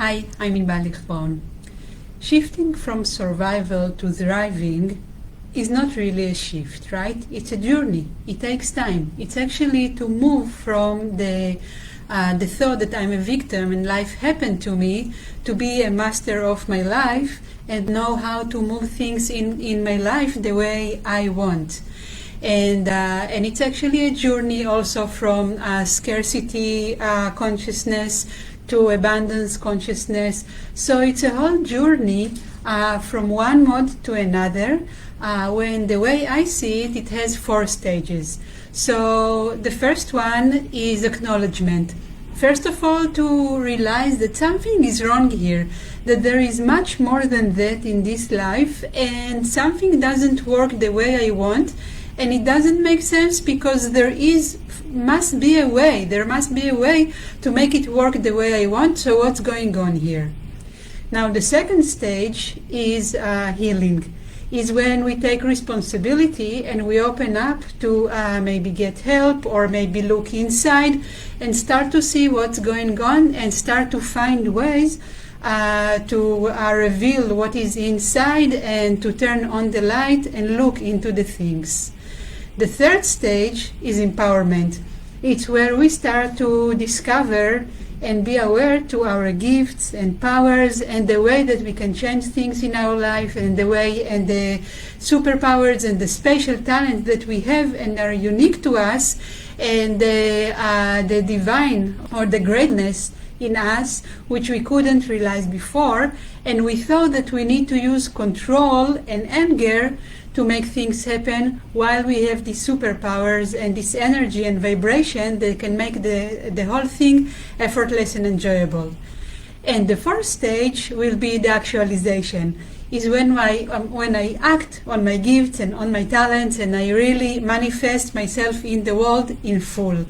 Hi, I'm Inbal Lichtbrown. Shifting from survival to thriving is not really a shift, right? It's a journey. It takes time. It's actually to move from the thought that I'm a victim and life happened to me to be a master of my life and know how to move things in my life the way I want. And it's actually a journey also from scarcity consciousness to abundance consciousness. So it's a whole journey from one mode to another. When the way I see it, it has 4 stages. So the first one is acknowledgement. First of all, to realize that something is wrong here, that there is much more than that in this life, and something doesn't work the way I want, and it doesn't make sense because there must be a way to make it work the way I want. So what's going on here? Now the second stage is healing. Is when we take responsibility and we open up to maybe get help or maybe look inside and start to see what's going on and start to find ways to reveal what is inside and to turn on the light and look into the things. The third stage is empowerment. It's where we start to discover and be aware to our gifts and powers and the way that we can change things in our life and the way and the superpowers and the special talents that we have and are unique to us and the divine or the greatness in us which we couldn't realize before, and we thought that we need to use control and anger to make things happen, while we have these superpowers and this energy and vibration that can make the whole thing effortless and enjoyable. And the fourth stage will be the actualization. Is when I act on my gifts and on my talents and I really manifest myself in the world in full.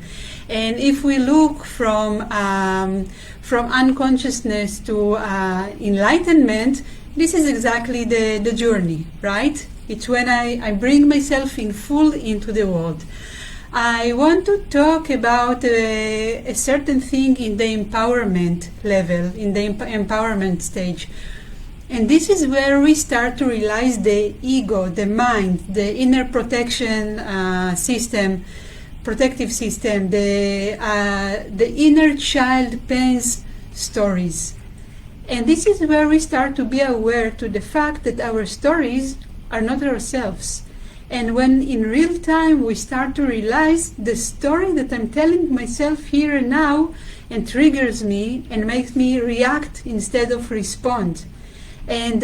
And if we look from unconsciousness to enlightenment, this is exactly the journey, right? It's when I bring myself in full into the world. I want to talk about a certain thing in the empowerment level, in the empowerment stage. And this is where we start to realize the ego, the mind, the inner protection protective system, the inner child pains stories. And this is where we start to be aware to the fact that our stories are not ourselves. And when in real time we start to realize the story that I'm telling myself here and now and triggers me and makes me react instead of respond. And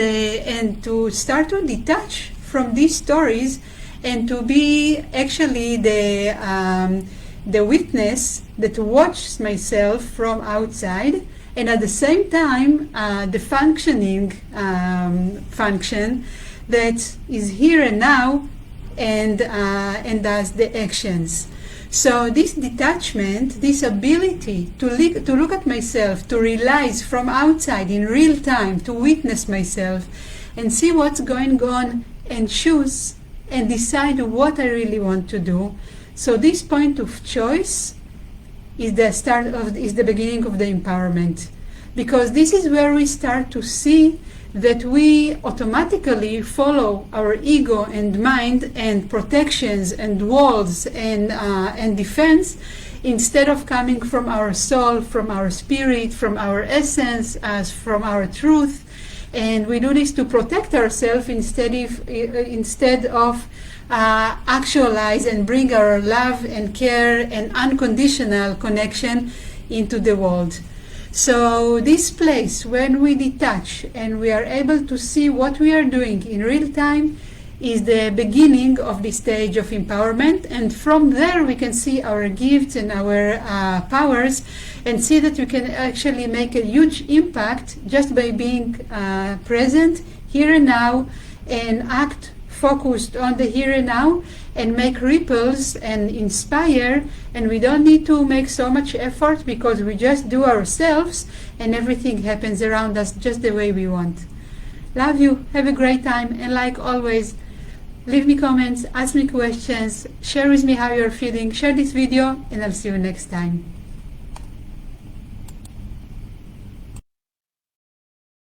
to start to detach from these stories and to be actually the witness that watches myself from outside, and at the same time the functioning function that is here and now and does the actions. So this detachment, this ability to look at myself, to realize from outside in real time, to witness myself and see what's going on and choose and decide what I really want to do. So this point of choice is the beginning of the empowerment, because this is where we start to see that we automatically follow our ego and mind and protections and walls and defense, instead of coming from our soul, from our spirit, from our essence, as from our truth. And we do this to protect ourselves instead of actualize and bring our love and care and unconditional connection into the world. So this place, when we detach and we are able to see what we are doing in real time, is the beginning of the stage of empowerment. And from there we can see our gifts and our powers and see that we can actually make a huge impact just by being present here and now and act focused on the here and now and make ripples and inspire, and we don't need to make so much effort because we just do ourselves and everything happens around us just the way we want. Love you, have a great time, and like always, leave me comments, ask me questions, share with me how you're feeling, share this video, and I'll see you next time.